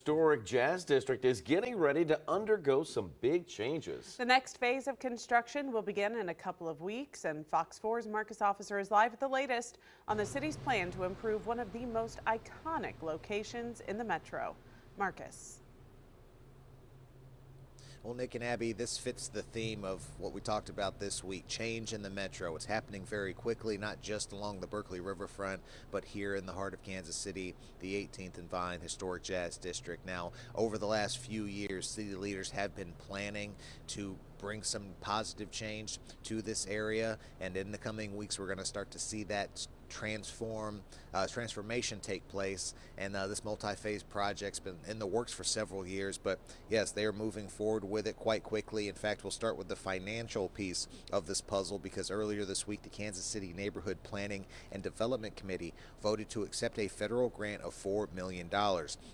Historic Jazz District is getting ready to undergo some big changes. The next phase of construction will begin in a couple of weeks, and Fox 4's Marcus Officer is live with the latest on the city's plan to improve one of the most iconic locations in the metro. Marcus. Well, Nick and Abby, this fits the theme of what we talked about this week, change in the metro. It's happening very quickly, not just along the Berkeley riverfront, but here in the heart of Kansas City, the 18th and Vine Historic Jazz District. Now, over the last few years, city leaders have been planning to bring some positive change to this area, and in the coming weeks, we're going to start to see that transformation take place. And this multi-phase project's been in the works for several years, but yes, they are moving forward with it quite quickly. In fact, we'll start with the financial piece of this puzzle, because earlier this week the Kansas City Neighborhood Planning and Development Committee voted to accept a federal grant of $4 million.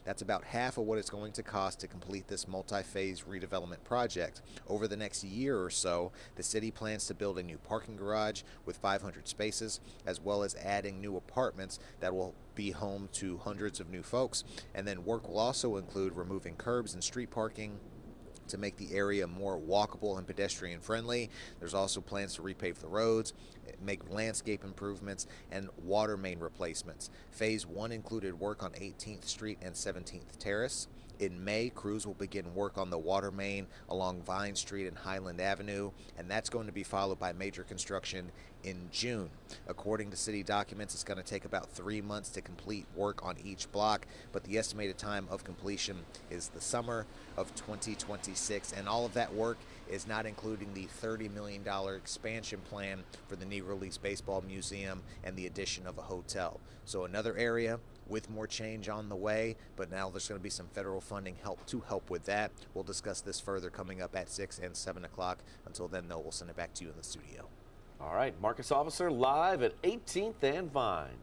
That's about half of what it's going to cost to complete this multi-phase redevelopment project. Over the next year or so, the city plans to build a new parking garage with 500 spaces, as well as adding new apartments that will be home to hundreds of new folks. And then work will also include removing curbs and street parking to make the area more walkable and pedestrian friendly. There's also plans to repave the roads, make landscape improvements, and water main replacements. Phase 1 included work on 18th Street and 17th Terrace. In May, crews will begin work on the water main along Vine Street and Highland Avenue, and that's going to be followed by major construction in June. According to city documents, it's going to take about 3 months to complete work on each block, but the estimated time of completion is the summer of 2026, and all of that work is not including the $30 million expansion plan for the Negro Leagues Baseball Museum and the addition of a hotel. So another area with more change on the way, but now there's going to be some federal funding to help with that. We'll discuss this further coming up at 6 and 7 o'clock. Until then, though, we'll send it back to you in the studio. All right, Marcus Officer live at 18th and Vine.